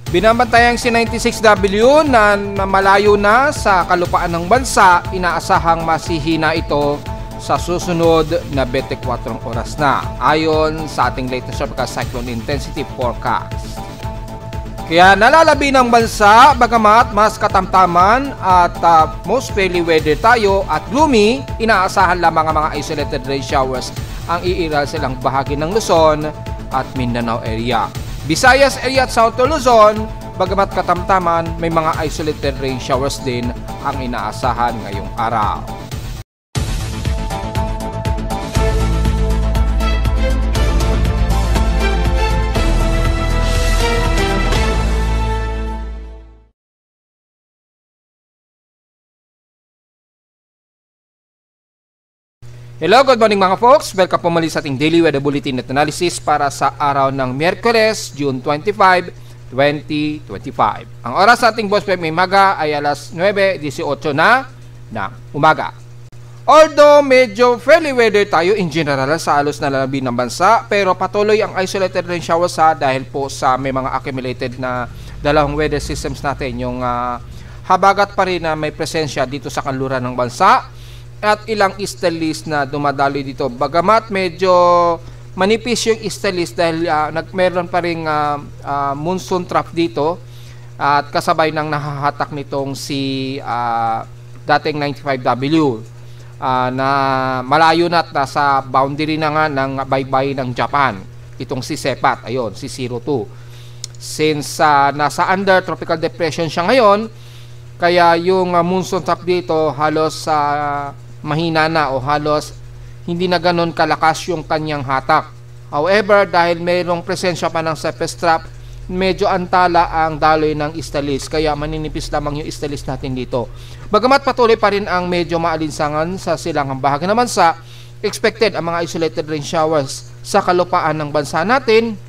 Binabantayang si 96W na malayo na sa kalupaan ng bansa, inaasahang masihina ito sa susunod na 24 oras na ayon sa ating latest cyclone intensity forecast. Kaya nalalabi ng bansa bagamat mas katamtaman at most fairly weather tayo at gloomy, inaasahan lamang ang mga isolated rain showers ang iiral silang bahagi ng Luzon at Mindanao area. Visayas area at South Luzon, bagamat katamtaman, may mga isolated rain showers din ang inaasahan ngayong araw. Hello, good morning mga folks. Welcome po muli sa ating Daily Weather Bulletin at Analysis para sa araw ng Miyerkules, June 25, 2025. Ang oras sa ating Boss Pep may maga ay alas 9:18 na umaga. Although medyo fairly weather tayo in general sa halos na lalabi ng bansa, pero patuloy ang isolated rain showers dahil po sa may mga accumulated na dalawang weather systems natin. Yung habagat pa rin na may presensya dito sa kanluran ng bansa at ilang easterlies na dumadaloy dito. Bagamat medyo manipis yung easterlies dahil meron pa rin monsoon trough dito at kasabay ng nahahatak nitong si dating 95W na malayo na at nasa boundary na nga ng baybayin ng Japan. Itong si Sepat, ayun, si 02. Since nasa under tropical depression siya ngayon, kaya yung monsoon trough dito halos mahina na o halos hindi na ganon kalakas yung kanyang hatak. However, dahil mayroong presensya pa ng surface trough, medyo antala ang daloy ng easterlies, kaya maninipis lamang yung easterlies natin dito. Bagamat patuloy pa rin ang medyo maalinsangan sa silangang bahagi ng bansa, expected ang mga isolated rain showers sa kalupaan ng bansa natin,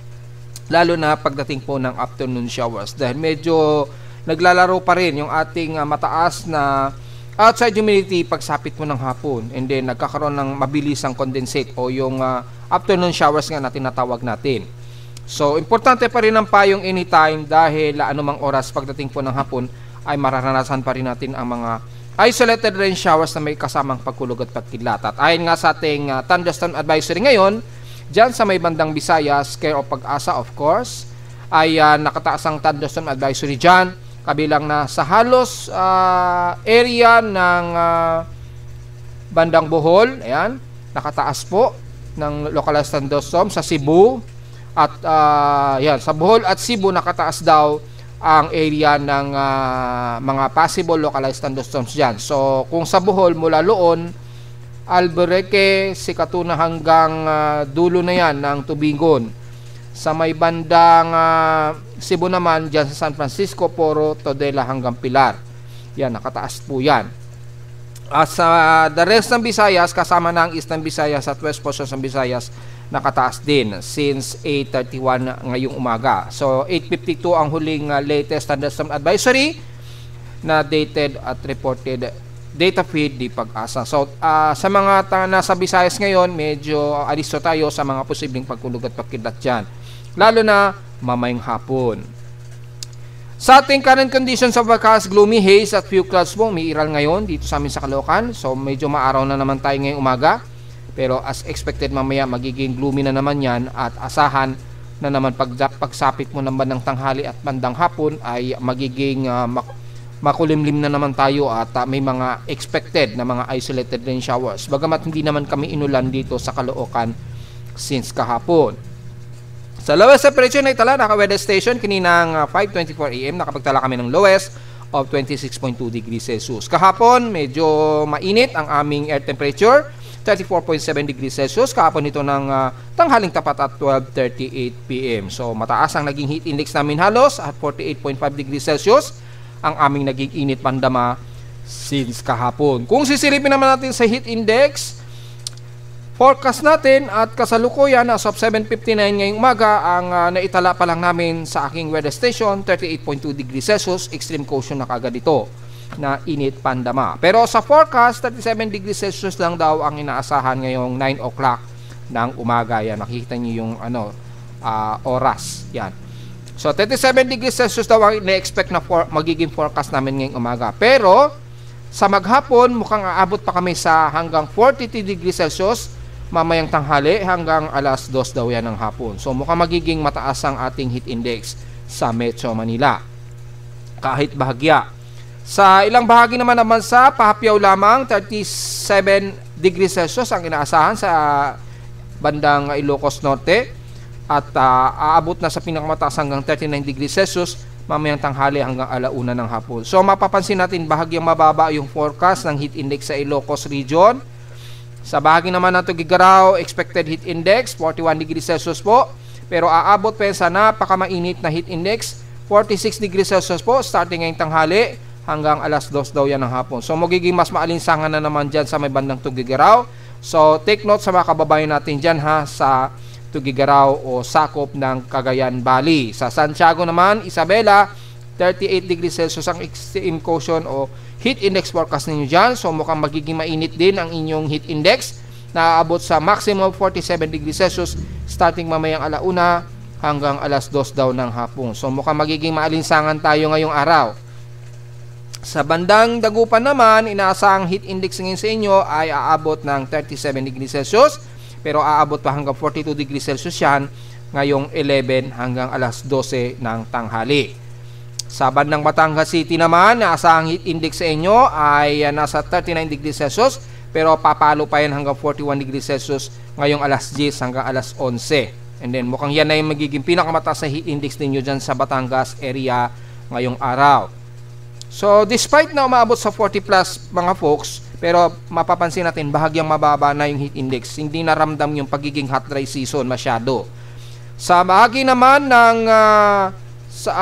lalo na pagdating po ng afternoon showers dahil medyo naglalaro pa rin yung ating mataas na outside humidity pagsapit mo ng hapon, and then nagkakaroon ng mabilisang condensate o yung afternoon showers nga na tinatawag natin. So importante pa rin ang payong anytime dahil anumang oras pagdating po ng hapon ay mararanasan pa rin natin ang mga isolated rain showers na may kasamang pagkulog at pagkidlat. At ayon nga sa ating thunderstorm advisory ngayon, dyan sa may bandang Visayas, Care of Pag-asa of course, ay nakataas ang thunderstorm advisory dyan, kabilang na sa halos area ng bandang Bohol, ayan, nakataas po ng localized thunderstorm sa Cebu at yan, sa Bohol at Cebu nakataas daw ang area ng mga possible localized thunderstorms dyan. So kung sa Bohol mula Loon, Albureque, Sikatuna hanggang dulo na yan ng Tubingon. Sa may bandang Cebu naman, dyan sa San Francisco, Poro, Todela hanggang Pilar. Yan, nakataas po yan. At sa the rest ng Visayas, kasama na ang Eastern Visayas at West portions ng Visayas, nakataas din since 8:31 ngayong umaga. So 8:52 ang huling latest thunderstorm advisory na dated at reported data feed di Pag-asa. So sa mga nasa Visayas ngayon, medyo alisto tayo sa mga posibleng pagkulog at pagkidlat dyan, lalo na mamayang hapon. Sa ating current conditions of forecast, gloomy haze at few clouds po umiiral ngayon dito sa amin sa Caloocan. So medyo maaraw na naman tayo ngayong umaga, pero as expected mamaya magiging gloomy na naman yan at asahan na naman pagsapit mo ng bandang tanghali at bandang hapon ay magiging makulimlim na naman tayo at may mga expected na mga isolated rain showers. Bagamat hindi naman kami inulan dito sa Caloocan since kahapon. Sa lowest temperature na itala, naka-weather station, kaninang 5:24 AM, nakapagtala kami ng lowest of 26.2 degrees Celsius. Kahapon, medyo mainit ang aming air temperature, 34.7 degrees Celsius. Kahapon ito ng tanghaling tapat at 12:38 PM. So, mataas ang naging heat index namin halos at 48.5 degrees Celsius. Ang aming naging init pandama since kahapon. Kung sisilipin naman natin sa heat index, forecast natin at kasalukuyan as of 7:59 ngayong umaga, ang naitala pa lang namin sa aking weather station, 38.2 degrees Celsius, extreme caution na kagad ito na init pandama. Pero sa forecast, 37 degrees Celsius lang daw ang inaasahan ngayong 9 o'clock ng umaga. Yan, nakikita niyo yung oras. Yan. So 37 degrees Celsius daw ang ina-expect na magiging forecast namin ngayong umaga. Pero sa maghapon, mukhang aabot pa kami sa hanggang 42 degrees Celsius mamayang tanghali hanggang alas 2 daw yan ng hapon. So mukhang magiging mataas ang ating heat index sa Metro Manila. Kahit bahagya. Sa ilang bahagi naman ng bansa, pahapyaw lamang 37 degrees Celsius ang inaasahan sa bandang Ilocos Norte at aabot na sa pinakamataas hanggang 39 degrees Celsius mamayang tanghali hanggang alauna ng hapon. So mapapansin natin bahagyang mababa yung forecast ng heat index sa Ilocos region. Sa bahagi naman ng Tuguegarao, expected heat index 41 degrees Celsius po, pero aabot pa yan sa napakamainit na heat index 46 degrees Celsius po starting ngayong tanghali hanggang alas 2 daw yan ng hapon. So magiging mas maalinsangan na naman dyan sa may bandang Tuguegarao. So take note sa mga kababayan natin dyan ha sa Tuguegarao o sakop ng Cagayan Valley. Sa Santiago naman, Isabela, 38 degrees Celsius ang extreme caution o heat index forecast ninyo dyan. So mukhang magiging mainit din ang inyong heat index na aabot sa maximum 47 degrees Celsius starting mamayang alauna hanggang alas 2 daw ng hapon. So mukhang magiging maalinsangan tayo ngayong araw. Sa bandang Dagupan naman, inaasahang heat index ngayon sa inyo ay aabot ng 37 degrees Celsius pero aabot pa hanggang 42 degrees Celsius yan ngayong 11 hanggang alas 12 ng tanghali. Sa bandang Batangas City naman, naasahang heat index sa inyo ay nasa 39 degrees Celsius pero papalo pa yan hanggang 41 degrees Celsius ngayong alas 10 hanggang alas 11. And then mukhang yan na yung magiging pinakamataas na heat index ninyo dyan sa Batangas area ngayong araw. So despite na umaabot sa 40 plus mga folks, pero mapapansin natin bahagyang mababa na yung heat index. Hindi naramdam yung pagiging hot dry season masyado. Sa bahagi naman ng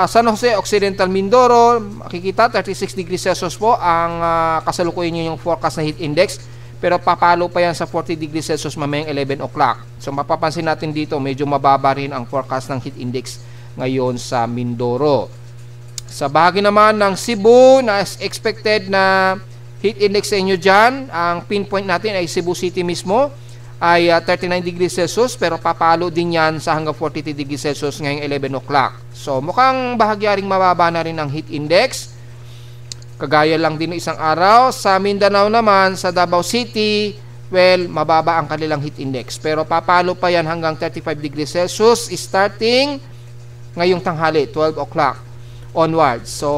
San Jose Occidental Mindoro, makikita 36 degrees Celsius po ang kasalukuyan nyo yung forecast na heat index. Pero papalo pa yan sa 40 degrees Celsius mamayang 11 o'clock. So mapapansin natin dito medyo mababa rin ang forecast ng heat index ngayon sa Mindoro. Sa bahagi naman ng Cebu na expected na heat index sa inyo dyan, ang pinpoint natin ay Cebu City mismo ay 39 degrees Celsius pero papalo din yan sa hanggang 42 degrees Celsius ngayong 11 o'clock. So mukhang bahagyaring mababa na rin ang heat index. Kagaya lang din isang araw. Sa Mindanao naman, sa Davao City, well, mababa ang kanilang heat index pero papalo pa yan hanggang 35 degrees Celsius starting ngayong tanghali, 12 o'clock onwards. So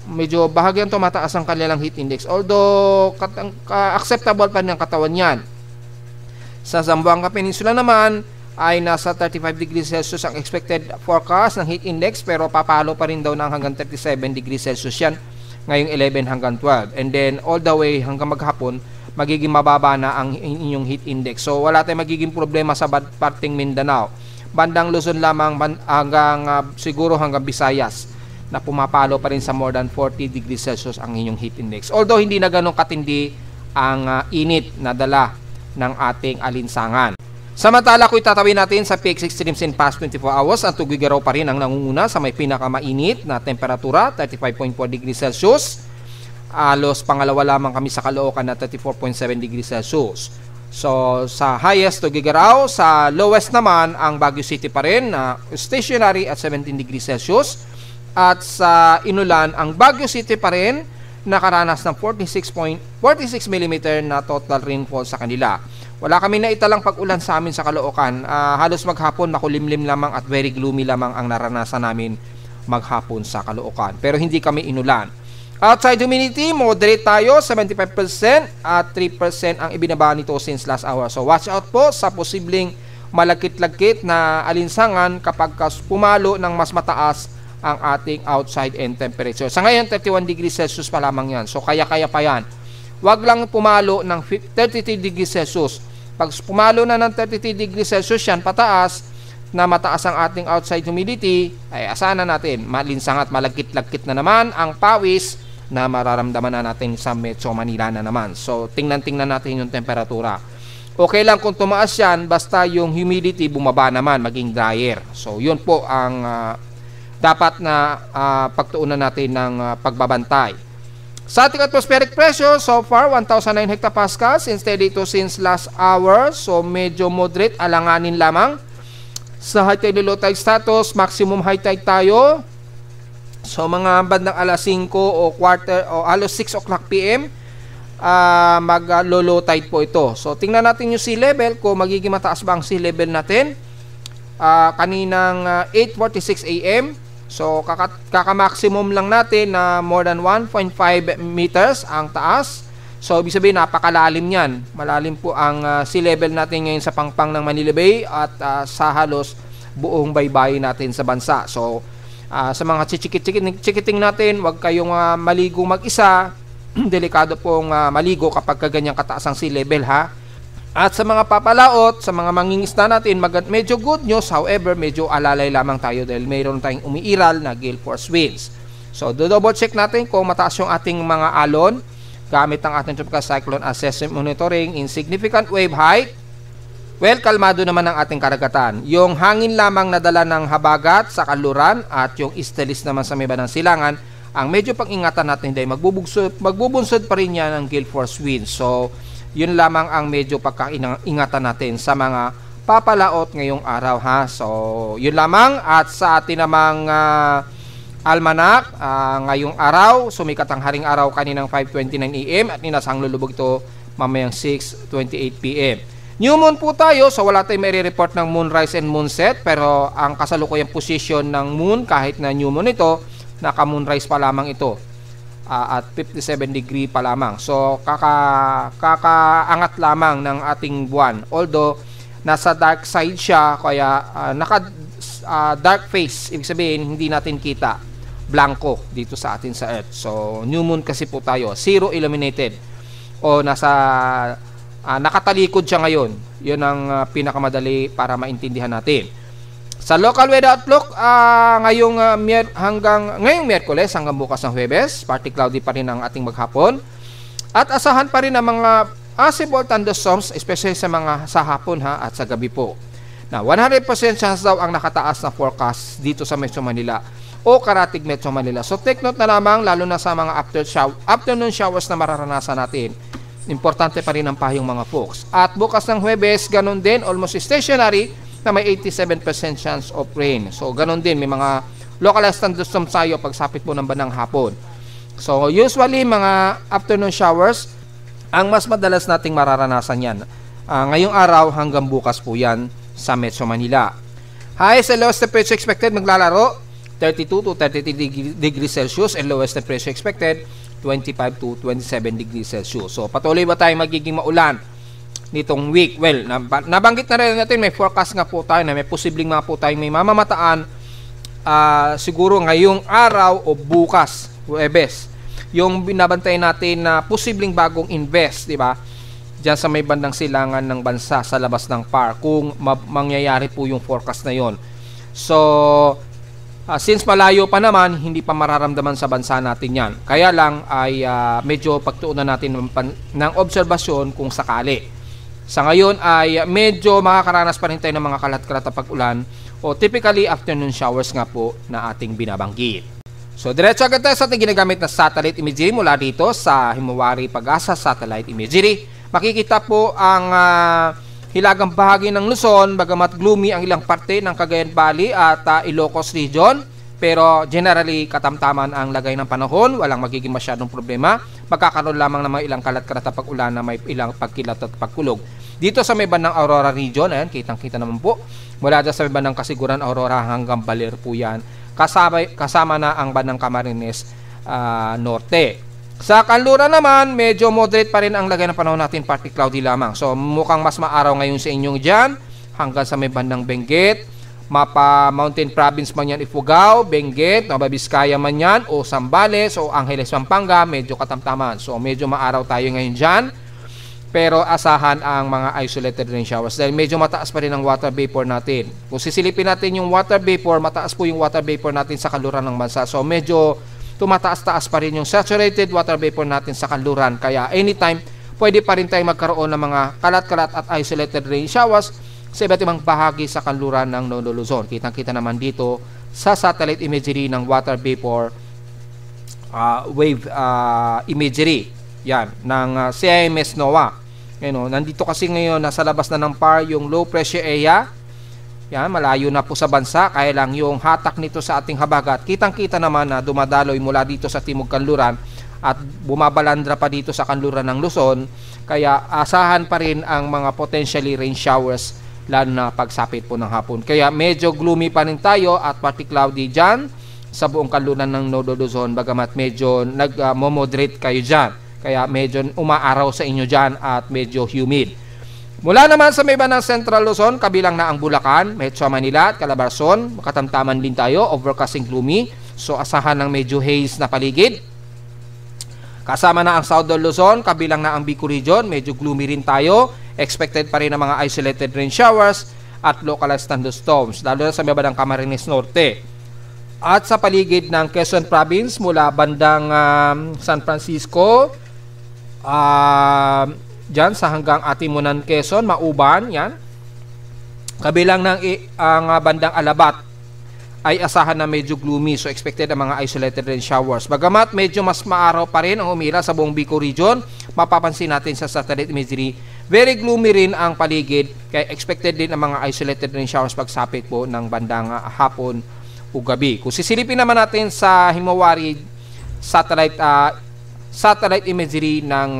medyo bahagyang tumataas ang kanilang heat index although acceptable pa rin ang katawan yan. Sa Zamboanga Peninsula naman ay nasa 35 degrees Celsius ang expected forecast ng heat index pero papalo pa rin daw ng hanggang 37 degrees Celsius yan ngayong 11 hanggang 12. And then all the way hanggang maghapon magiging mababa na ang inyong heat index. So wala tayong magiging problema sa parting Mindanao. Bandang Luzon lamang hanggang siguro hanggang Visayas na pumapalo pa rin sa more than 40 degrees Celsius ang inyong heat index. Although hindi na ganun katindi ang init na dala ng ating alinsangan. Samantala kung itatawin natin sa PX Extremes in past 24 hours, ang Tuguegarao pa rin ang nangunguna sa may pinakamainit na temperatura, 35.4 degrees Celsius. Alos pangalawa lamang kami sa Caloocan na 34.7 degrees Celsius. So sa highest Tuguegarao, sa lowest naman ang Baguio City pa rin na stationary at 17 degrees Celsius. At sa Inulan, ang Baguio City pa rin nakaranas ng 46 mm na total rainfall sa kanila. Wala kami na italang pag-ulan sa amin sa Caloocan. Halos maghapon makulimlim lamang at very gloomy lamang ang naranasan namin maghapon sa Caloocan. Pero hindi kami inulan. Outside humidity, moderate tayo, 75% at 3% ang ibinaba nito since last hour. So watch out po sa posibleng malagkit-lagkit na alinsangan kapag pumalo ng mas mataas ang ating outside end temperature. Sa ngayon, 31 degrees Celsius pa lamang yan. So kaya-kaya pa yan. Huwag lang pumalo ng 33 degrees Celsius. Pag pumalo na ng 33 degrees Celsius yan, pataas, na mataas ang ating outside humidity, ay asahan na natin, malinsang at malagkit-lagkit na naman ang pawis na mararamdaman na natin sa Metro Manila na naman. So, tingnan-tingnan natin yung temperatura. Okay lang kung tumaas yan, basta yung humidity bumaba naman, maging drier. So, yun po ang dapat na pagtuunan natin ng pagbabantay. Sa ating atmospheric pressure, so far, 1,009 hectopascals. Instead ito since last hour. So, medyo moderate, alanganin lamang. Sa high tide low tide status, maximum high tide tayo. So mga bandang alas 5 o quarter o alas 6 o'clock PM, mag-low tide po ito. So tingnan natin yung sea level, kung magiging mataas ba ang sea level natin. Kaninang 8:46 AM. So kaka-maximum lang natin na more than 1.5 meters ang taas. So ibig sabihin napakalalim yan. Malalim po ang sea level natin ngayon sa pangpang ng Manila Bay at sa halos buong baybayin natin sa bansa. So sa mga chikiting natin, huwag kayong maligo mag-isa. Delikado pong maligo kapag ganyan kataas ang sea level, ha. At sa mga papalaot, sa mga mangingisda natin, medyo good news. However, medyo alalay lamang tayo dahil mayroon tayong umiiral na gale force winds. So double check natin kung mataas yung ating mga alon gamit ang ating tropical cyclone assessment monitoring in significant wave height. Well, kalmado naman ang ating karagatan. Yung hangin lamang na dala ng habagat sa kanluran at yung easterlies naman sa may bandang silangan, ang medyo pang-ingatan natin dahil magbubunsod pa rin yan ng gale force winds. So yun lamang ang medyo pagkaingatan natin sa mga papalaot ngayong araw, ha. So yun lamang. At sa atin namang almanak, ngayong araw sumikat ang haring araw kaninang 5:29 AM at ninasang lulubog ito mamayang 6:28 PM. New moon po tayo, so wala tayong may report ng moonrise and moonset, pero ang kasalukuyang position ng moon kahit na new moon ito, naka-moonrise pa lamang ito. At 57 degree pa lamang. So kakaangat lamang ng ating buwan. Although nasa dark side siya, kaya naka dark face, ibig sabihin hindi natin kita, blanco dito sa atin sa Earth. So new moon kasi po tayo, zero illuminated o nasa nakatalikod siya ngayon. Yun ang pinakamadali para maintindihan natin. Sa local weather outlook, ngayong Miyerkules hanggang bukas ng Huwebes, partly cloudy pa rin ang ating maghapon. At asahan pa rin ang mga possible thunderstorms, especially sa hapon, ha, at sa gabi po. Na 100% chance daw ang nakataas na forecast dito sa Metro Manila o Karatig Metro Manila. So take note na lamang, lalo na sa mga afternoon showers na mararanasan natin. Importante pa rin ang pahayong mga folks. At bukas ng Huwebes, ganun din, almost stationary, na may 87% chance of rain. So, ganun din. May mga localized thunderstorms tayo pagsapit po ng bandang hapon. So, usually, mga afternoon showers, ang mas madalas nating mararanasan yan. Ngayong araw hanggang bukas po yan sa Metro Manila. Highest and lowest temperature expected maglalaro, 32 to 33 degrees Celsius, and lowest temperature expected, 25 to 27 degrees Celsius. So, patuloy ba tayong magiging maulan nitong week? Well, nabanggit na rin natin, may forecast nga po tayo na may posibleng nga po tayong may mamamataan siguro ngayong araw o bukas, Huwebes. Yung binabantay natin na posibleng bagong invest, di ba? Diyan sa may bandang silangan ng bansa sa labas ng PAR, kung mangyayari po yung forecast na yon. So, since malayo pa naman, hindi pa mararamdaman sa bansa natin yan. Kaya lang ay medyo pagtuunan natin ng obserbasyon kung sakali. Sa ngayon ay medyo makakaranas pa rin tayo ng mga kalat-kalat na pag-ulan o typically afternoon showers nga po na ating binabanggit. So diretso agad tayo sa ating ginagamit na satellite imagery mula dito sa Himawari Pag-asa Satellite Imagery. Makikita po ang hilagang bahagi ng Luzon, bagamat gloomy ang ilang parte ng Cagayan Valley at Ilocos Region. Pero generally katamtaman ang lagay ng panahon, walang magiging masyadong problema. Magkakaroon lamang ng mga ilang kalat-kalat na pag-ulan na may ilang pagkilat at pagkulog. Dito sa may bandang Aurora Region, ayan, kitang-kita naman po. Mula dyan sa may bandang Kasiguran, Aurora hanggang Baler po yan. Kasama na ang bandang Camarines Norte. Sa kanluran naman, medyo moderate pa rin ang lagay ng panahon natin, partly cloudy lamang. So mukhang mas maaraw ngayon sa inyong dyan, hanggang sa may bandang Benguet, Mapa Mountain Province man yan, Ifugao, Benguet, Nueva Vizcaya man yan, o Zambales, o Angeles, Pampanga, medyo katamtaman. So medyo maaraw tayo ngayon dyan. Pero asahan ang mga isolated rain showers dahil medyo mataas pa rin ang water vapor natin. Kung sisilipin natin yung water vapor, mataas po yung water vapor natin sa kanluran ng bansa. So medyo tumataas-taas pa rin yung saturated water vapor natin sa kanluran. Kaya anytime, pwede pa rin tayong magkaroon ng mga kalat-kalat at isolated rain showers sa iba't ibang bahagi sa kanluran ng Lolo Luzon. Kitang-kita naman dito sa satellite imagery ng water vapor wave imagery. Yan, ng CIMS NOAA. Nandito kasi ngayon, nasa labas na ng PAR yung low pressure area Yan, malayo na po sa bansa, kaya lang yung hatak nito sa ating habagat, kitang-kita naman na dumadaloy mula dito sa Timog Kanluran at bumabalandra pa dito sa kanluran ng Luzon, kaya asahan pa rin ang mga potentially rain showers lalo na pagsapit po ng hapon. Kaya medyo gloomy pa rin tayo at partly cloudy dyan sa buong kanluran ng Nodo Luzon, bagamat medyo nag-moderate kayo dyan, kaya medyo umaaraw sa inyo dyan at medyo humid. Mula naman sa may bandang Central Luzon, kabilang na ang Bulacan, Metro Manila at Calabarzon, makatamtaman din tayo, overcasting gloomy, so asahan ng medyo haze na paligid. Kasama na ang Southern Luzon, kabilang na ang Bicol Region, medyo gloomy rin tayo, expected pa rin ang mga isolated rain showers at localized thunderstorms, lalo na sa may bandang Camarines Norte. At sa paligid ng Quezon Province, mula bandang San Francisco, dyan sa hanggang Atimunan, Quezon, Mauban, yan. Kabilang ng ang bandang Alabat ay asahan na medyo gloomy, so expected ang mga isolated rain showers. Bagamat medyo mas maaraw pa rin ang umira sa buong Bicol Region, mapapansin natin sa satellite imagery, very gloomy rin ang paligid, kaya expected din ang mga isolated rain showers pagsapit po ng bandang hapon o gabi. Kung sisilipin naman natin sa Himawari satellite imagery ng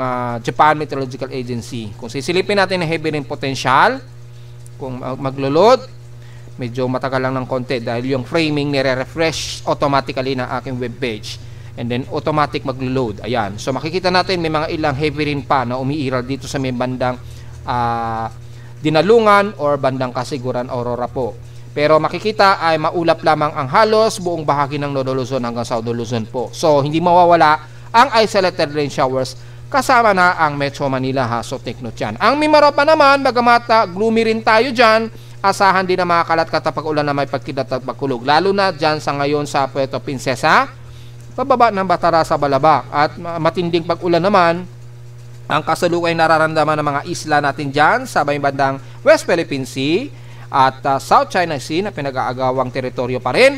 Japan Meteorological Agency, kung sisilipin natin ang heavy rain potential, kung maglo-load, medyo matagal lang ng konti dahil yung framing nire-refresh automatically ng aking webpage, and then automatic maglo-load. Ayan, so makikita natin may mga ilang heavy rain pa na umiiral dito sa may bandang Dinalungan or bandang Kasiguran, Aurora po. Pero makikita ay maulap lamang ang halos buong bahagi ng Nodo Luzon hanggang South Luzon po. So hindi mawawala ang isolated rain showers, kasama na ang Metro Manila, ha, so take note yan. Ang Mimaropa naman, bagamat gloomy rin tayo dyan, asahan din na mga kalat-kata pag-ulan na may pagkilat at pagkulog, lalo na dyan sa ngayon sa Puerto Princesa, pababa ng Batara sa Balabac, at matinding pag-ulan naman ang kasalukay nararamdaman ng mga isla natin dyan sa may bandang West Philippine Sea at South China Sea na pinag-aagawang teritoryo pa rin.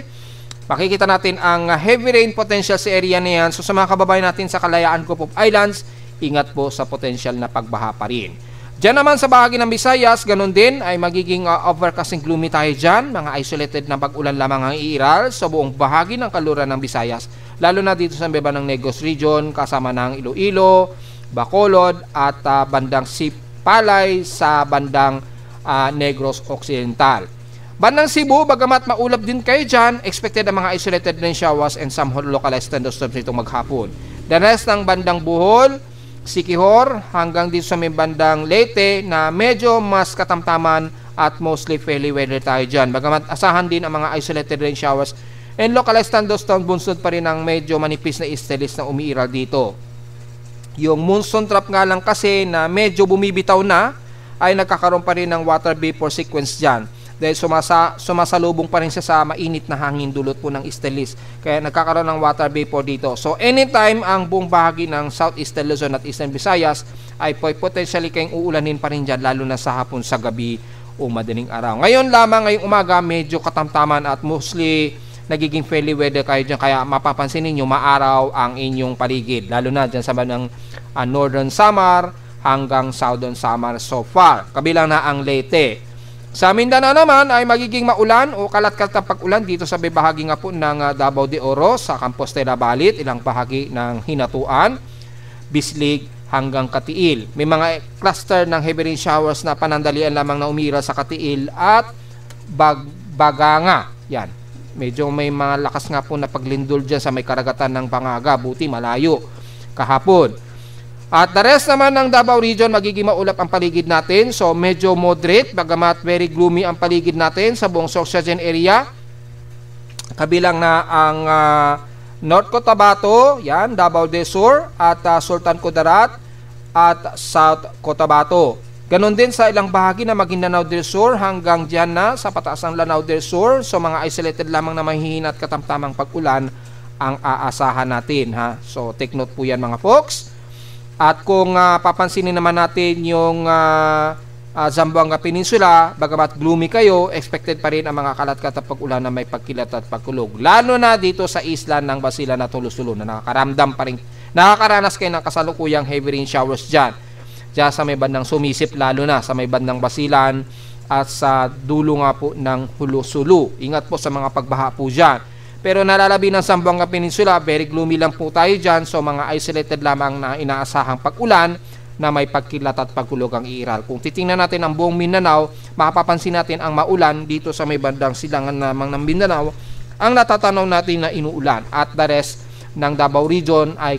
Makikita natin ang heavy rain potential sa area na yan. So sa mga kababayan natin sa Kalayaan Group of Islands, ingat po sa potential na pagbaha pa rin. Diyan naman sa bahagi ng Visayas, ganun din ay magiging overcasting gloomy tayo dyan. Mga isolated na pag-ulan lamang ang iiral sa buong bahagi ng kaluran ng Visayas, lalo na dito sa beba ng Negros Region, kasama ng Iloilo, Bacolod at bandang Sipalay sa bandang Negros Occidental. Bandang Cebu, bagamat maulap din kayo dyan, expected ang mga isolated rain showers and some localized thunderstorms nitong maghapon. The rest ng bandang Bohol, Siquijor, hanggang dito sa may bandang Leyte na medyo mas katamtaman at mostly fairly weather tayo dyan. Bagamat asahan din ang mga isolated rain showers and localized thunderstorms, bunsod pa rin ang medyo manipis na istelis na umiiral dito. Yung monsoon trap nga lang kasi na medyo bumibitaw na, ay nagkakaroon pa rin ng water vapor sequence dyan. Dahil sumasalubong pa rin siya sa mainit na hangin dulot po ng istelis. Kaya nagkakaroon ng water vapor dito. So anytime ang buong bahagi ng Southeastern Luzon at Eastern Visayas ay potentially kayong uulanin pa rin dyan, lalo na sa hapon, sa gabi o madaling araw. Ngayon lamang, ngayong umaga, medyo katamtaman at mostly nagiging fairly weather kayo dyan. Kaya mapapansin ninyo, maaraw ang inyong paligid. Lalo na dyan sa bandang Northern Samar hanggang Southern Samar so far. Kabilang na ang Leyte. Sa Mindanao naman ay magiging maulan o kalat-kalat na pag-ulan dito sa bahagi nga po ng Davao de Oro, sa Compostela Balit, ilang bahagi ng Hinatuan, Bislig hanggang Katiil. May mga cluster ng heavy rain showers na panandalian lamang na umira sa Katiil at Baganga. Yan. Medyo may mga lakas nga po na paglindol dyan sa may karagatan ng Pangaga, buti malayo kahapon. At the rest naman ng Davao Region, magiging maulap ang paligid natin. So medyo moderate, bagamat very gloomy ang paligid natin sa buong Sorsogon area. Kabilang na ang North Cotabato, yan, Davao del Sur, at Sultan Kudarat at South Cotabato. Ganon din sa ilang bahagi na Maguindanao del Sur hanggang dyan na sa pataas ng Lanao del Sur. So mga isolated lamang na mahihina at katamtamang pag-ulan ang aasahan natin, ha. So take note po yan mga folks. At kung papansinin naman natin yung Zamboanga Peninsula, bagamat gloomy kayo, expected pa rin ang mga kalat-kalat pag-ulan na may pagkilat at pagkulog. Lalo na dito sa isla ng Basilan at Tulusulo na nakakaranas kayo ng kasalukuyang heavy rain showers dyan. Diyan sa may bandang Sumisip, lalo na sa may bandang Basilan at sa dulo nga po ng Hulo-Sulu. Ingat po sa mga pagbaha po dyan. Pero nalalabi ng Zamboanga Peninsula, very gloomy lang po tayo dyan. So mga isolated lamang na inaasahang pag-ulan na may pagkilat at pagkulog ang iiral. Kung titingnan natin ang buong Mindanao, mapapansin natin ang maulan dito sa may bandang silangan lamang ng Mindanao. Ang natatanaw natin na inuulan at the rest ng Davao Region ay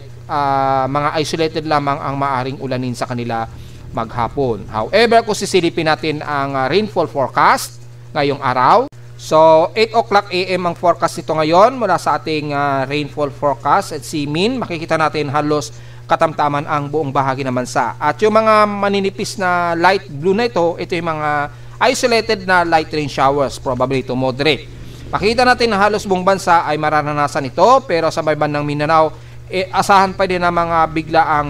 mga isolated lamang ang maaring ulanin sa kanila maghapon. However, kung sisilipin natin ang rainfall forecast ngayong araw, so 8 o'clock AM ang forecast nito ngayon mula sa ating rainfall forecast at CMIN. Makikita natin halos katamtaman ang buong bahagi ng bansa. At yung mga maninipis na light blue na ito yung mga isolated na light rain showers, probably ito moderate. Makikita natin na halos buong bansa ay mararanasan ito, pero sa may bandang Mindanao, asahan pa din na mga biglaang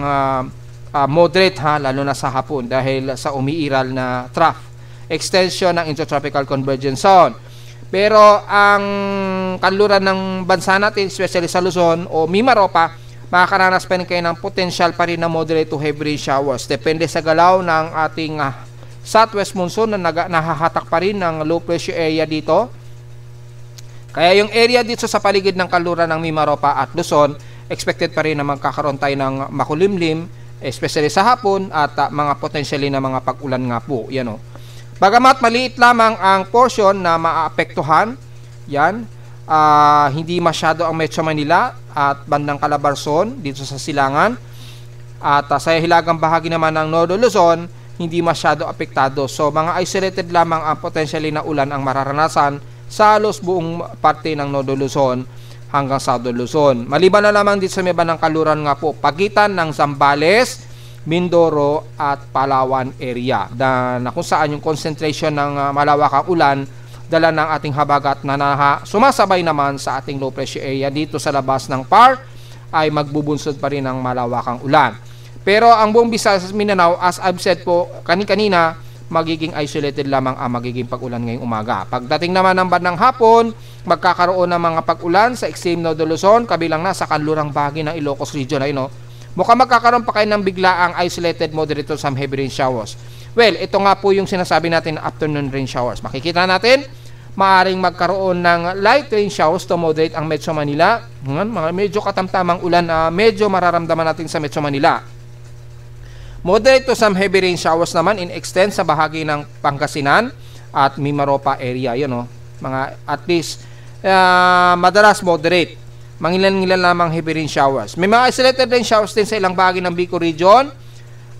moderate lalo na sa hapon dahil sa umiiral na trough extension ng intertropical convergence zone. Pero ang kanluran ng bansa natin, especially sa Luzon o Mimaropa, makakaranas pa rin kayo ng potential pa rin na moderate to heavy rain showers. Depende sa galaw ng ating southwest monsoon na nahahatak pa rin ng low pressure area dito. Kaya yung area dito sa paligid ng kanluran ng Mimaropa at Luzon, expected pa rin na magkakaroon tayo ng makulimlim, especially sa hapon at mga potentially na mga pag-ulan nga po. Yan o. Bagamat maliit lamang ang portion na maaapektuhan, yan, hindi masyado ang Metro Manila at bandang Calabarzon dito sa silangan. At sa hilagang bahagi naman ng Northern Luzon, hindi masyado apektado. So mga isolated lamang ang potentially na ulan ang mararanasan sa halos buong parte ng Northern Luzon hanggang Southern Luzon. Maliban na lamang dito sa may bandang kaluran nga po, pagitan ng Zambales, Mindoro at Palawan area na kung saan yung concentration ng malawakang ulan dala ng ating habagat na sumasabay naman sa ating low pressure area dito sa labas ng PAR ay magbubunsod pa rin ng malawakang ulan. Pero ang buong Visayas Mindanao, as I've said po kanina, magiging isolated lamang ang magiging pag-ulan ngayong umaga. Pagdating naman ng bandang hapon, magkakaroon ng mga pag-ulan sa extreme Northern Luzon, kabilang na sa kanlurang bahagi ng Ilocos Region ay mukhang magkakaroon pa kayo ng biglaang isolated moderate to some heavy rain showers. Well, ito nga po yung sinasabi natin na afternoon rain showers. Makikita natin, maaring magkaroon ng light rain showers to moderate ang Metro Manila. Mga medyo katamtamang ulan na medyo mararamdaman natin sa Metro Manila. Moderate to some heavy rain showers naman in extent sa bahagi ng Pangasinan at Mimaropa area. Yun, mga at least madalas moderate. Mangilan-ngilan lamang heavy rain showers. May mga isolated rain showers din sa ilang bahagi ng Bicol Region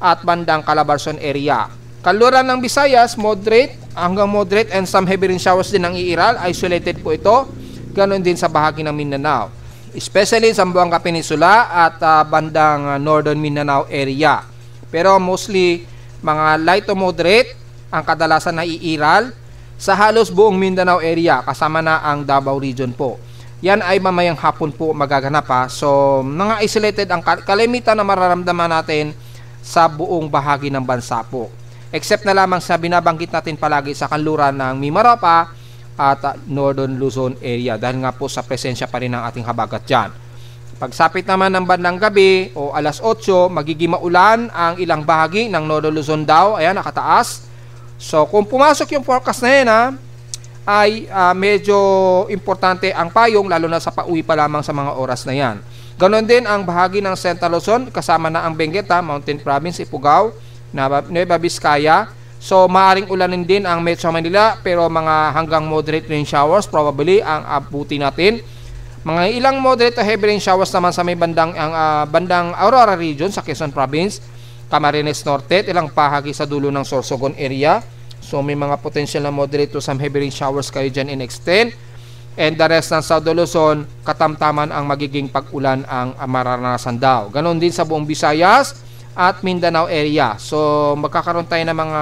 at bandang Calabarzon area. Kanluran ng Visayas, moderate hanggang moderate and some heavy rain showers din ang iiral. Isolated po ito. Ganon din sa bahagi ng Mindanao. Especially sa Zamboanga Peninsula at bandang Northern Mindanao area. Pero mostly mga light to moderate ang kadalasan na iiral sa halos buong Mindanao area kasama na ang Davao Region po. Yan ay mamayang hapon po magaganap So mga isolated ang kalimitan na mararamdaman natin sa buong bahagi ng bansa po. Except na lamang sa binabanggit natin palagi sa kanluran ng Mimaropa at Northern Luzon area dahil nga po sa presensya pa rin ng ating habagat dyan. Pagsapit naman ng bandang gabi o alas 8, magiging maulan ang ilang bahagi ng Northern Luzon daw. Ayan, nakataas. So, kung pumasok yung forecast na yan, ay medyo importante ang payong, lalo na sa pauwi pa lamang sa mga oras na yan. Ganon din ang bahagi ng Central Luzon, kasama na ang Benguet, Mountain Province, Ifugao, Nueva Vizcaya. So, maaring ulanin din ang Metro Manila, pero mga hanggang moderate rain showers, probably ang abuti natin. Mga ilang moderate to heavy rain showers naman sa may bandang Aurora region sa Quezon Province, Camarines Norte, ilang bahagi sa dulo ng Sorsogon area. So may mga potential na moderate to some heavy rain showers kayo dyan in extent. And the rest ng Southern Luzon, katamtaman ang magiging pag-ulan ang mararanasan daw. Ganon din sa buong Visayas at Mindanao area. So magkakaroon tayo ng mga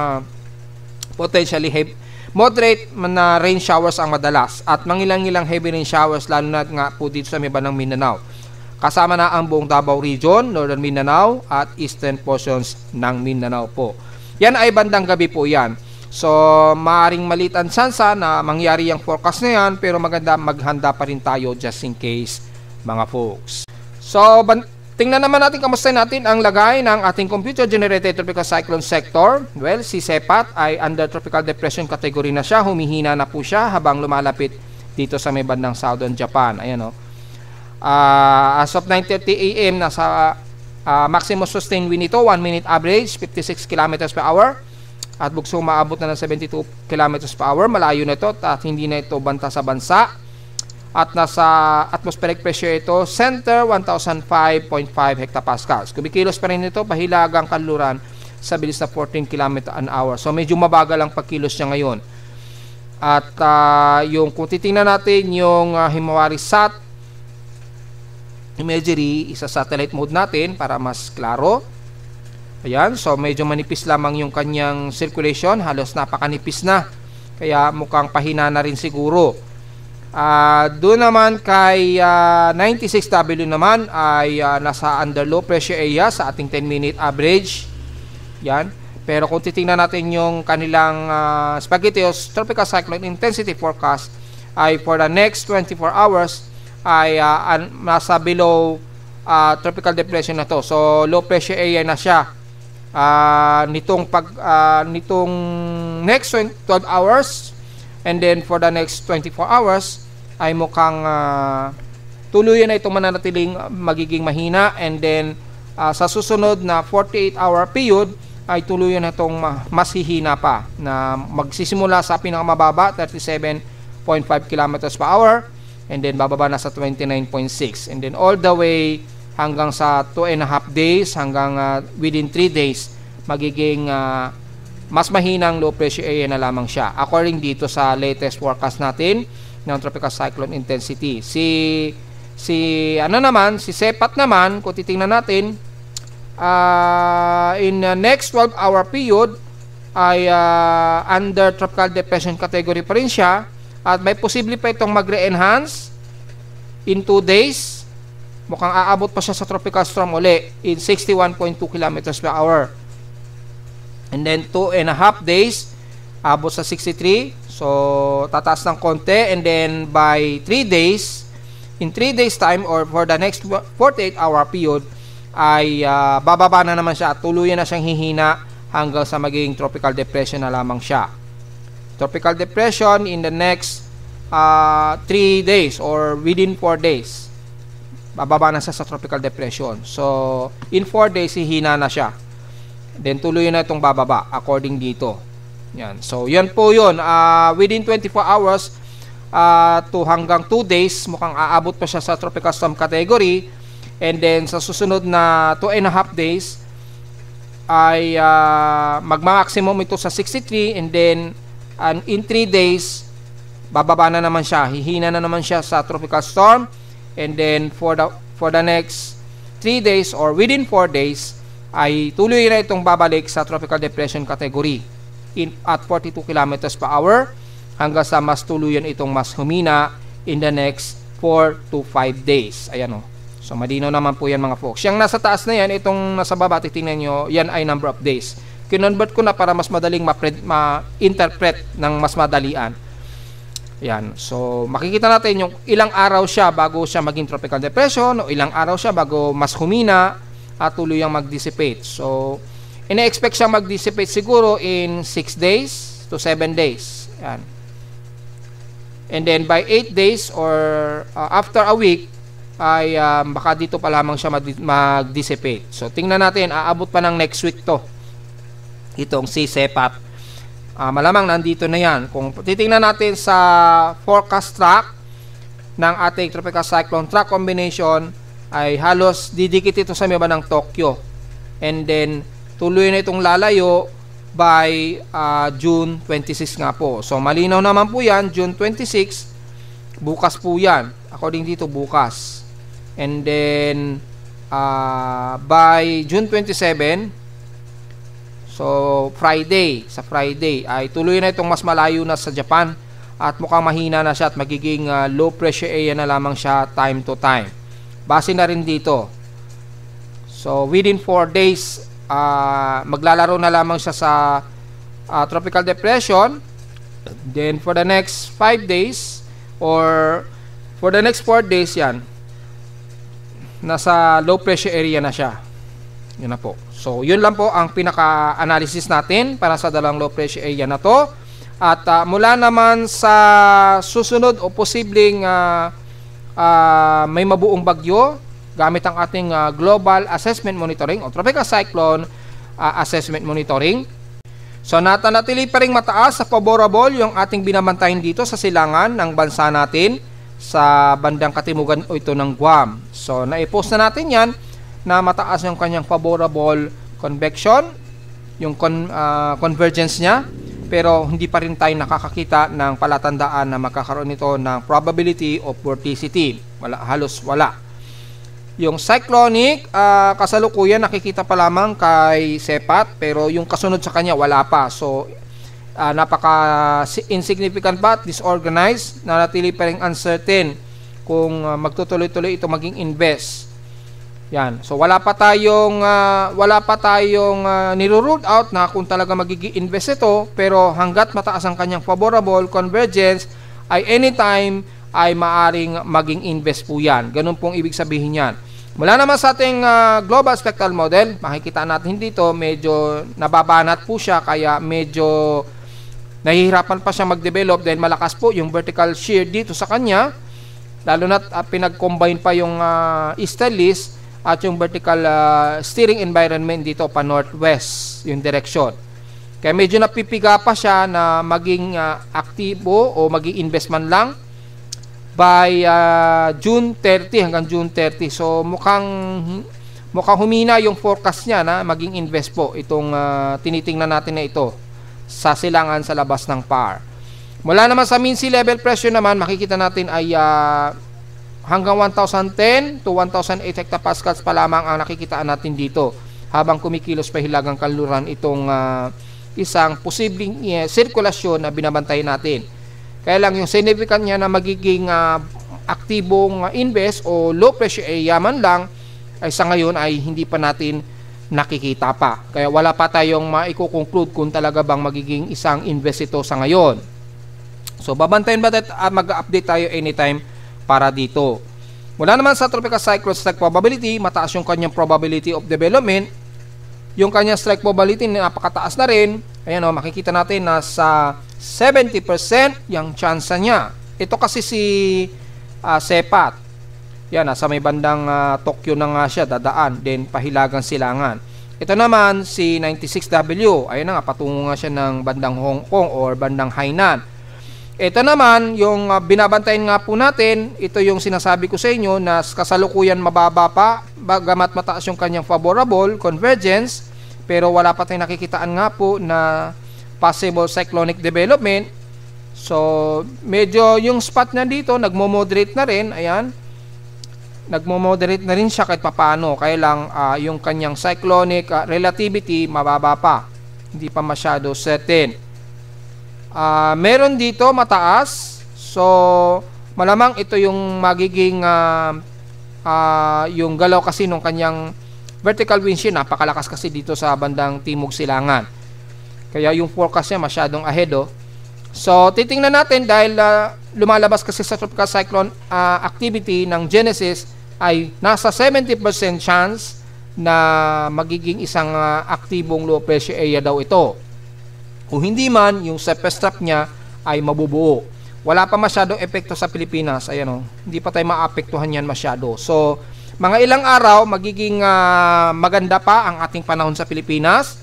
potentially moderate na rain showers ang madalas at mangilang-ilang heavy rain showers lalo na nga po dito sa may bandang Mindanao. Kasama na ang buong Davao Region, Northern Mindanao at Eastern portions ng Mindanao po. Yan ay bandang gabi po yan. So, maaring maliit ang tsansa na mangyari ang forecast na yan pero maganda maghanda pa rin tayo just in case mga folks. So, Tingnan naman natin, kamusta natin ang lagay ng ating computer-generated tropical cyclone sector. Well, si Sepat ay under tropical depression category na siya. Humihina na po siya habang lumalapit dito sa may bandang Southern Japan. Ayan o. As of 9:30 AM, nasa maximum sustained wind nito, 1 minute average, 56 km per hour. At buksong maabot na ng 72 km per hour. Malayo na ito at hindi na ito banta sa bansa. At nasa atmospheric pressure ito, center 1005.5 hectopascals. Kumikilos pa rin ito, pahilagang kanluran sa bilis na 14 km an hour. So medyo mabagal ang pagkilos niya ngayon. At yung kung titingnan natin yung Himawari Sat imagery, isa satellite mode natin para mas klaro. Ayan, so medyo manipis lamang yung kanyang circulation, halos napakanipis na. Kaya mukhang pahina na rin siguro. Doon naman kay 96W naman ay nasa under low pressure area sa ating 10-minute average. Yan. Pero kung titingnan natin yung kanilang Spaghettios Tropical Cyclone Intensity Forecast ay for the next 24 hours ay nasa below tropical depression na to. So low pressure area na siya. Nitong next 12 hours. And then for the next 24 hours ay mukhang tuluyan na itong mananatiling magiging mahina. And then sa susunod na 48-hour period ay tuluyan na itong mas hihina pa na magsisimula sa pinakamababa 37.5 km per hour and then bababa na sa 29.6 and then all the way hanggang sa 2.5 days hanggang within 3 days magiging mas mahinang low pressure area na lamang siya according dito sa latest forecast natin ng tropical cyclone intensity. Si Sepat naman, kung titingnan natin in the next 12-hour period ay under tropical depression category pa rin siya at may posible pa itong magre-enhance in 2 days. Mukhang aabot pa siya sa tropical storm uli in 61.2 km per hour. And then 2.5 days, abot sa 63. So, tataas ng konti. And then by 3 days, in 3 days time or for the next 48-hour period, ay bababa na naman siya at tuluyan na siyang hihina hanggang sa magiging tropical depression na lamang siya. Tropical depression in the next 3 days or within 4 days. Bababa na siya sa tropical depression. So, in 4 days, hihina na siya. Then tuloy na itong bababa according dito. Yan. So yan po yun. Within 24 hours to hanggang 2 days mukhang aabot pa siya sa tropical storm category. And then sa susunod na 2.5 days ay magma-maximum ito sa 63 and then in 3 days bababa na naman siya. Hihina na naman siya sa tropical storm. And then for the next 3 days or within 4 days ay tuloy na itong babalik sa tropical depression category at 42 km per hour hanggang sa mas tuluyan itong mas humina in the next 4 to 5 days. Ayan o. So malinaw naman po yan mga folks. Yung nasa taas na yan, itong nasa baba, titingnan nyo, yan ay number of days. Kinonvert ko na para mas madaling ma-interpret ng mas madalian. Yan. So makikita natin yung ilang araw siya bago siya maging tropical depression o ilang araw siya bago mas humina at tuluyang mag-dissipate. So, ina-expect siyang mag-dissipate siguro in 6 days to 7 days. Yan. And then, by 8 days or after a week, ay baka dito pa lamang siya mag-dissipate. So, tingnan natin, aabot pa ng next week to. Itong si Sepat. Malamang nandito na yan. Kung titingnan natin sa forecast track ng ating tropical cyclone track combination, ay halos didikit ito sa may ng Tokyo. And then tuloy na itong lalayo by June 26 nga po. So malinaw naman po yan, June 26 bukas po yan. According dito bukas. And then by June 27, so Friday, sa Friday ay tuloy na itong mas malayo na sa Japan at mukhang mahina na siya at magiging low pressure area na lamang siya time to time. Base na rin dito. So, within 4 days, maglalaro na lamang siya sa tropical depression. Then, for the next 5 days, or for the next 4 days yan, nasa low pressure area na siya. Yun na po. So, yun lang po ang pinaka-analysis natin para sa dalawang low pressure area na to. At mula naman sa susunod o posibleng may mabuong bagyo, gamit ang ating Global Assessment Monitoring o Tropical Cyclone Assessment Monitoring. So, natanatili pa rin mataas sa favorable yung ating binabantayan dito sa silangan ng bansa natin sa bandang katimugan o ito ng Guam. So, naipost na natin yan na mataas yung kanyang favorable convection, yung convergence niya, pero hindi pa rin tayo nakakakita ng palatandaan na magkakaroon ito ng probability of vorticity. Halos wala. Yung cyclonic, kasalukuyan nakikita pa lamang kay Sepat, pero yung kasunod sa kanya wala pa. So, napaka-insignificant pa at disorganized, nanatili pa rin uncertain kung magtutuloy-tuloy ito maging invest. Yan. So wala pa tayong niro-rule out na kung talaga magiging invest ito, pero hangga't mataas ang kanyang favorable convergence ay anytime ay maaring maging invest po yan. Ganun pong ibig sabihin yan. Mula naman sa ating global spectral model, makikita natin dito medyo nababanat po siya, kaya medyo nahihirapan pa siya mag-develop dahil malakas po yung vertical shear dito sa kanya, lalo na pinag-combine pa yung easterlies at yung vertical steering environment dito pa northwest yung direction. Kaya medyo napipiga pa siya na maging aktibo o maging investment lang by June 30 hanggang June 30. So mukhang humina yung forecast niya na maging invest po itong tinitingnan natin na ito sa silangan sa labas ng PAR. Mula naman sa mean sea level pressure naman, makikita natin ay hanggang 1,010 to 1,008 hectopascals pa lamang ang nakikitaan natin dito habang kumikilos pa hilagang kanluran itong isang posibleng sirkulasyon na binabantayan natin. Kaya lang yung significant niya na magiging aktibong invest o low pressure area man lang ay sa ngayon ay hindi pa natin nakikita pa. Kaya wala pa tayong maiko-conclude kung talaga bang magiging isang invest ito sa ngayon. So babantayan ba at mag-update tayo anytime para dito. Mula naman sa tropical cyclone strike probability, mataas yung kanyang probability of development. Yung kanyang strike probability napakataas na rin. Ayan o, makikita natin na sa 70% yung chance niya. Ito kasi si Sepat. Yan, nasa may bandang Tokyo na nga siya dadaan, then pahilagang silangan. Ito naman si 96W. Ayan na nga, patungo nga siya ng bandang Hong Kong or bandang Hainan. Ito naman, yung binabantayan nga po natin, ito yung sinasabi ko sa inyo na kasalukuyan mababa pa, bagamat mataas yung kanyang favorable convergence, pero wala pa tayong nakikitaan nga po na possible cyclonic development. So, medyo yung spot niya dito, nagmo-moderate na rin, ayan. Nagmo-moderate na rin siya kahit papaano, kaya lang yung kanyang cyclonic relativity mababa pa, hindi pa masyado certain. Meron dito mataas, so malamang ito yung magiging yung galaw kasi nung kanyang vertical wind shear, napakalakas kasi dito sa bandang timog silangan, kaya yung forecast niya masyadong ahead oh. So titingnan natin dahil lumalabas kasi sa tropical cyclone activity ng Genesis ay nasa 70% chance na magiging isang aktibong low pressure area daw ito. Kung hindi man, yung surface trap niya ay mabubuo. Wala pa masyadong epekto sa Pilipinas. Ayan o, hindi pa tayo maapektuhan yan masyado. So, mga ilang araw, magiging maganda pa ang ating panahon sa Pilipinas.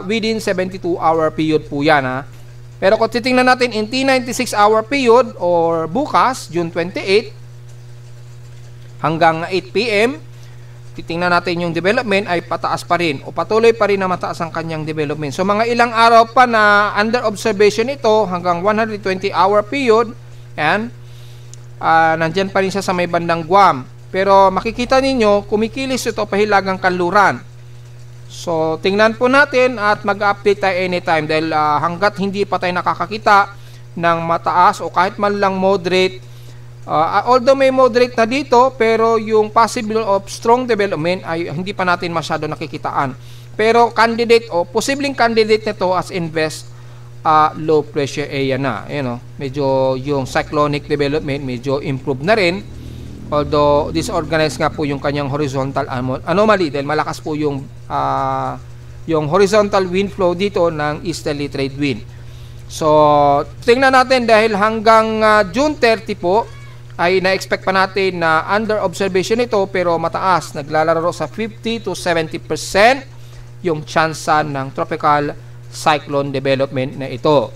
Within 72-hour period po yan. Pero kung titingnan natin in T96-hour period or bukas, June 28, hanggang 8 PM, titingnan natin yung development ay pataas pa rin o patuloy pa rin na mataas ang kanyang development. So mga ilang araw pa na under observation ito hanggang 120-hour period, and nandyan pa rin siya sa may bandang Guam. Pero makikita ninyo, kumikilis ito pahilagang kanluran. So tingnan po natin at mag-update tayo anytime dahil hanggat hindi pa tayo nakakakita ng mataas o kahit man lang moderate, although may moderate na dito, pero yung possible of strong development ay hindi pa natin masyado nakikitaan. Pero candidate o posibleng candidate nito as invest low pressure area na. Medyo yung cyclonic development medyo improve na rin. Although disorganized nga po yung kanyang horizontal anomaly dahil malakas po yung horizontal wind flow dito ng easterly trade wind. So, tingnan natin dahil hanggang June 30 po ay na-expect pa natin na under observation ito pero mataas. Naglalaro sa 50 to 70% yung tsansa ng tropical cyclone development na ito.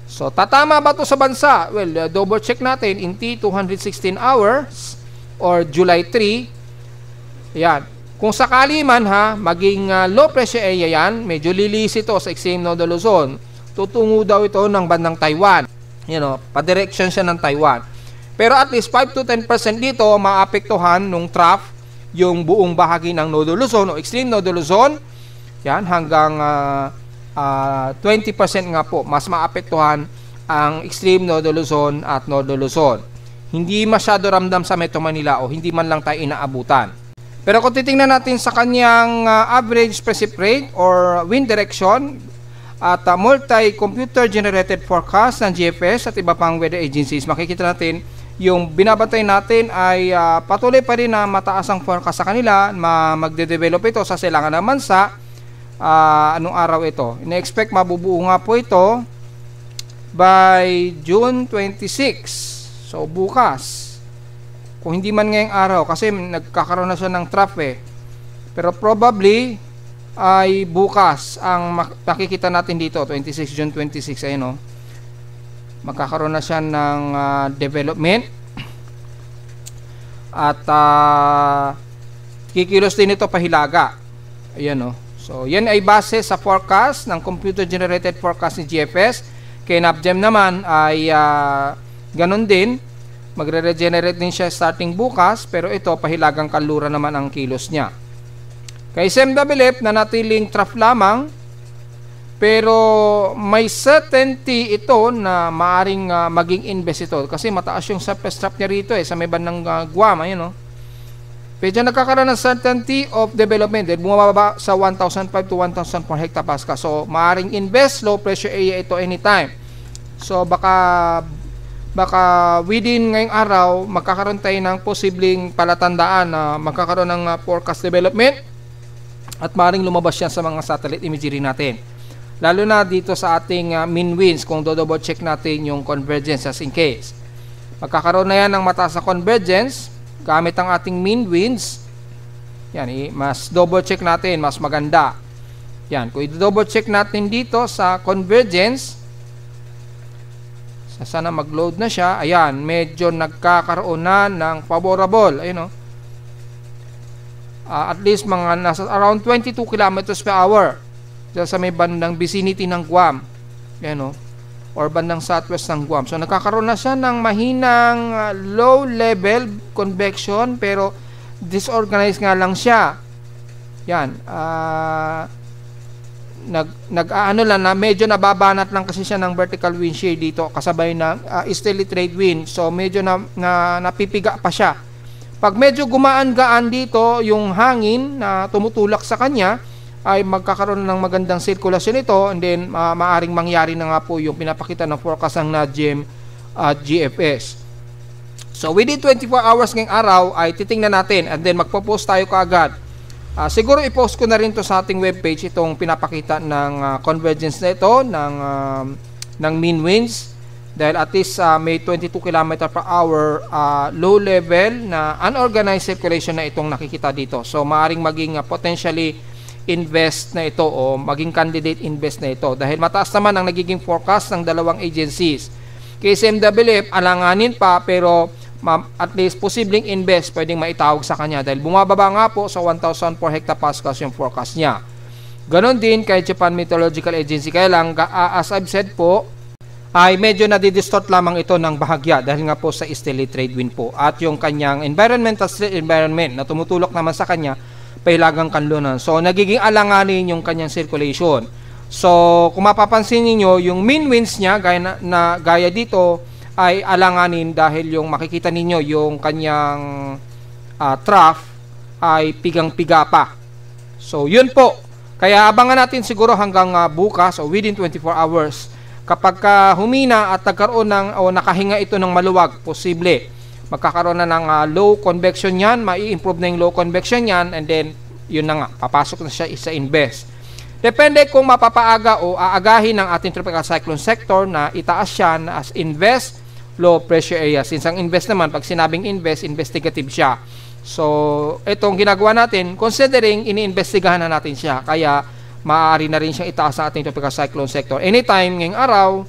So, tatama ba ito sa bansa? Well, double check natin in T216 hours or July 3. Yan. Kung sakali man maging low pressure area yan, medyo lilis ito sa extreme nodal Luzon. Tutungo daw ito ng bandang Taiwan. Pa-direction siya ng Taiwan. Pero at least 5 to 10% dito maapektuhan nung trough yung buong bahagi ng nodal Luzon o extreme nodal Luzon. Yan, hanggang 20% nga po mas maapektuhan ang extreme nodal Luzon at nodal Luzon. Hindi masyado ramdam sa Metro Manila o hindi man lang tayo inaabutan. Pero kung titingnan natin sa kanyang average precipitate or wind direction at multi-computer generated forecast ng GFS at iba pang weather agencies, makikita natin yung binabantay natin ay patuloy pa rin na mataas ang forecast sa kanila, magde-develop ito sa silangan ng bansa. Anong araw ito? Ina-expect mabubuo nga po ito by June 26. So, bukas. Kung hindi man ngayong araw, kasi nagkakaroon na siya ng trough Pero probably, ay bukas ang makikita natin dito, 26, June 26, ayun magkakaroon na siya ng development. At kikilos din ito pahilaga. Ayan So, yan ay base sa forecast ng computer-generated forecast ni GFS. Kay NAPGEM naman ay ganun din. Magre-regenerate din siya starting bukas, pero ito, pahilagang kanluran naman ang kilos niya. Kay SEMWF, nanatiling trough lamang, pero may certainty ito na maaring maging invest ito. Kasi mataas yung surface trough niya rito sa may bandang Guam, ayun Medyo nagkakaroon ng certainty of development dahil bumababa sa 1,005 to 1,004 hectopascal. So, maaring invest, low pressure area ito anytime. So, baka within ngayong araw, magkakaroon tayo ng posibleng palatandaan na magkakaroon ng forecast development at maaaring lumabas yan sa mga satellite imagery natin. Lalo na dito sa ating mean winds, kung do-double check natin yung convergence just in case. Magkakaroon na yan ng mataas na convergence gamit ang ating mean winds. Yan, mas double check natin, mas maganda. Yan, kung i-double check natin dito sa convergence, sana mag-load na siya. Ayan, medyo nagkakaroon na ng favorable. Ayun at least mga nasa around 22 kilometers per hour sa may bandang vicinity ng Guam. Ayan or bandang southwest ng Guam. So nagkakaroon na siya ng mahinang low level convection pero disorganized nga lang siya. Yan. Nag-ano lang na medyo nababanat lang kasi siya ng vertical wind shear dito kasabay ng easterly trade wind. So medyo napipiga pa siya. Pag medyo gumaan-gaan dito yung hangin na tumutulak sa kanya, ay magkakaroon ng magandang sirkulasyon ito and then maaring mangyari na nga po yung pinapakita ng forecast ng NAPGEM at GFS. So within 24 hours ngayong araw ay titingnan natin and then magpo-post tayo kaagad. Siguro i-post ko na rin to sa ating webpage itong pinapakita ng convergence na ito ng mean winds dahil at least may 22 km per hour low level na unorganized circulation na itong nakikita dito. So maaring maging potentially invest na ito o maging candidate invest na ito dahil mataas naman ang nagiging forecast ng dalawang agencies. KSMWF alanganin pa pero at least posibleng invest pwedeng maitawag sa kanya dahil bumababa nga po sa 1,004 hectopascals yung forecast niya. Ganon din kay Japan Meteorological Agency kaya lang as I've said po ay medyo nadidistort lamang ito ng bahagya dahil nga po sa easterly trade wind po at yung kanyang environmental environment na tumutulok naman sa kanya pahilagang kanluran. So, nagiging alanganin yung kanyang circulation. So, kung mapapansin niyo yung mean winds niya, gaya dito, ay alanganin dahil yung makikita ninyo yung kanyang trough ay pigang-piga pa. So, yun po. Kaya abangan natin siguro hanggang bukas o within 24 hours. Kapag humina at nagkaroon ng o nakahinga ito ng maluwag, posible magkakaroon na ng low convection yan, mai-improve na yung low convection yan, and then yun na nga, papasok na siya sa invest. Depende kung mapapaaga o aagahin ng ating tropical cyclone sector na itaas yan as invest low pressure area. Since ang invest naman, pag sinabing invest, investigative siya. So, itong ginagawa natin, considering iniimbestigahan na natin siya, kaya maaari na rin siyang itaas sa ating tropical cyclone sector. Anytime, ngayong araw,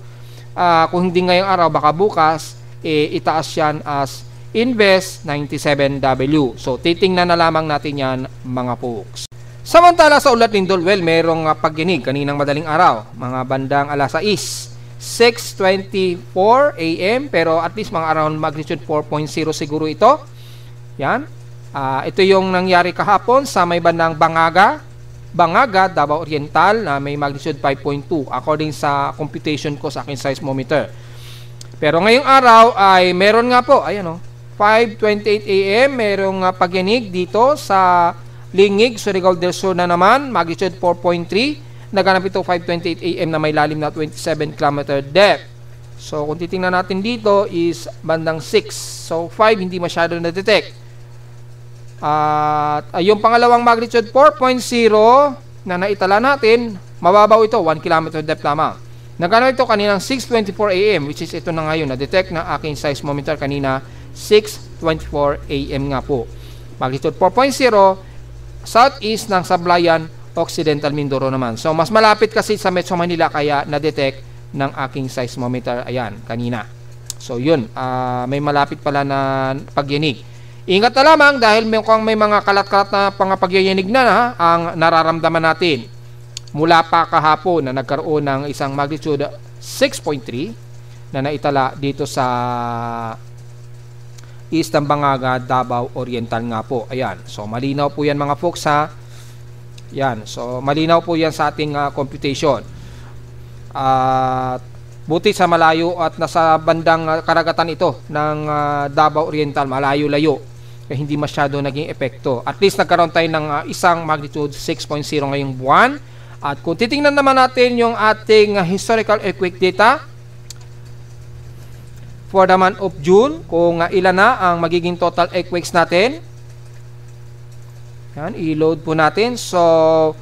kung hindi ngayong araw, baka bukas, itaas yan as invest 97W. So, titingnan na lamang natin yan, mga folks. Samantala sa ulat lindol, well, merong pagginig kaninang madaling araw, mga bandang alas 6:24 AM, pero at least mga around magnitude 4.0 siguro ito. Yan. Ito yung nangyari kahapon sa may bandang Bangaga, Davao Oriental, na may magnitude 5.2 according sa computation ko sa aking seismometer. Pero ngayong araw ay meron nga po, ayan o, 5:28 AM, merong pagyanig dito sa Lingig, Surigao del Sur na naman, magnitude 4.3. Naganap ito 5:28 AM na may lalim na 27 km depth. So kung titingnan natin dito is bandang 6. So 5 hindi masyado na-detect. At yung pangalawang magnitude 4.0 na naitala natin, mababaw ito, 1 km depth lamang. Naganap ito kaninang 6:24 AM, which is ito na ngayon, na-detect ng aking seismometer kanina 6:24 AM nga po. Magnitude 4.0, southeast ng Sablayan, Occidental Mindoro naman. So, mas malapit kasi sa Metro Manila, kaya na-detect ng aking seismometer, ayan, kanina. So, yun, may malapit pala na pagyanig. Ingat na lamang dahil may mga kalat-kalat na pagyanig na ang nararamdaman natin. Mula pa kahapon na nagkaroon ng isang magnitude 6.3 na naitala dito sa East ng Bangaga, Davao Oriental nga po. Ayan. So, malinaw po yan mga folks ha. Yan. So, malinaw po yan sa ating computation. Buti sa malayo at nasa bandang karagatan ito ng Davao Oriental, malayo-layo. Kaya hindi masyado naging epekto. At least nagkaroon tayo ng isang magnitude 6.0 ngayong buwan. At kung titingnan naman natin yung ating historical earthquake data for the month of June, kung ilan na ang magiging total earthquakes natin. Yan, i-load po natin. So,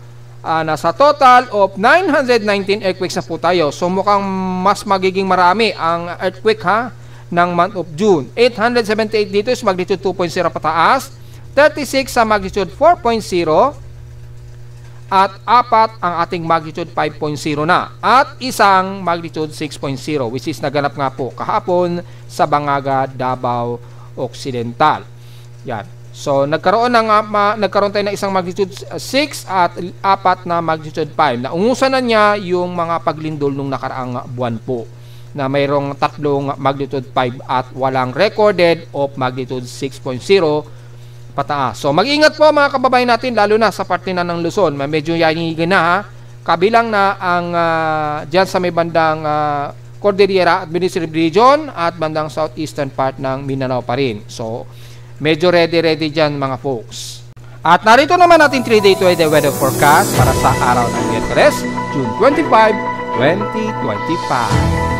nasa total of 919 earthquakes na po tayo. So, mukhang mas magiging marami ang earthquake ng month of June. 878 dito is magnitude 2.0 pataas, 36 sa magnitude 4.0, at 4 ang ating magnitude 5.0 na, at isang magnitude 6.0 which is naganap nga po kahapon sa Bangaga, Davao Occidental. Yan. So nagkaroon tayo ng isang magnitude 6 at 4 na magnitude 5. Naungusan na niya yung mga paglindol nung nakaraang buwan po, na mayroong 3 magnitude 5 at walang recorded of magnitude 6.0 pataas. So mag-ingat po mga kababayan natin, lalo na sa parte na ng Luzon. Medyo yanigin na kabilang na ang dyan sa may bandang Cordillera Administrative Region at bandang southeastern part ng Mindanao pa rin. So medyo ready dyan mga folks. At narito naman natin 3-day weather forecast para sa araw ng Miyerkules, June 25, 2025.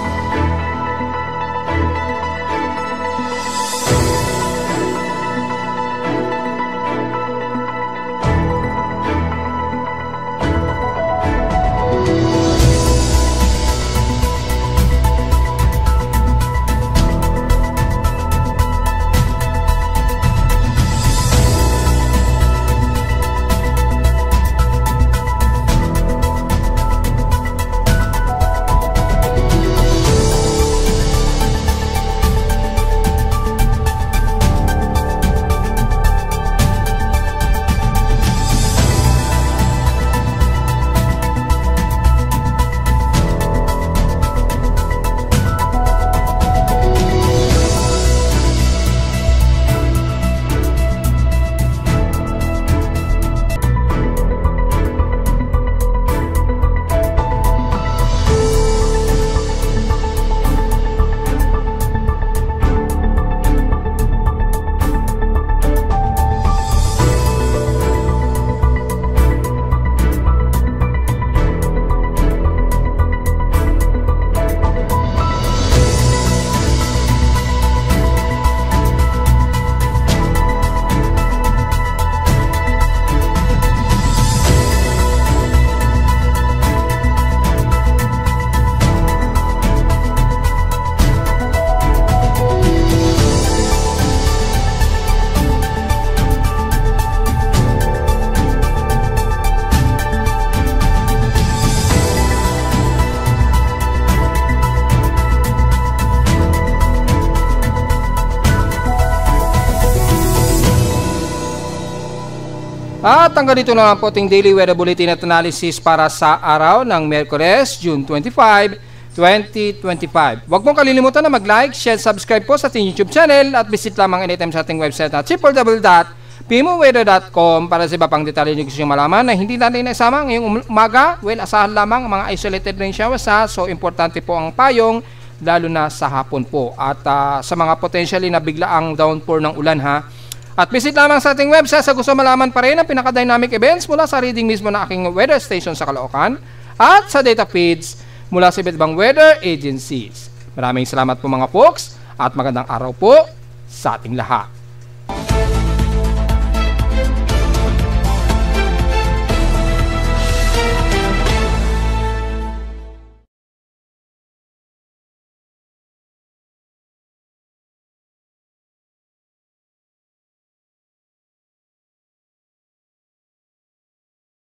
At hanggang dito na lang po ating Daily Weather Bulletin at Analysis para sa araw ng Miyerkules, June 25, 2025. Huwag mong kalilimutan na mag-like, share, subscribe po sa ating YouTube channel at visit lamang anytime sa ating website na www.pimoweather.com para sa iba pang detalye nyo gusto nyo malaman na hindi natin naisama ngayong umaga. Well, asahan lamang mga isolated rain showers ha. So, importante po ang payong lalo na sa hapon po. At sa mga potentially na biglaang downpour ng ulan ha. At visit lamang sa ating website sa gusto malaman pa rin ang pinaka-dynamic events mula sa reading mismo na aking weather station sa Caloocan at sa data feeds mula sa iba't ibang weather agencies. Maraming salamat po mga folks at magandang araw po sa ating lahat.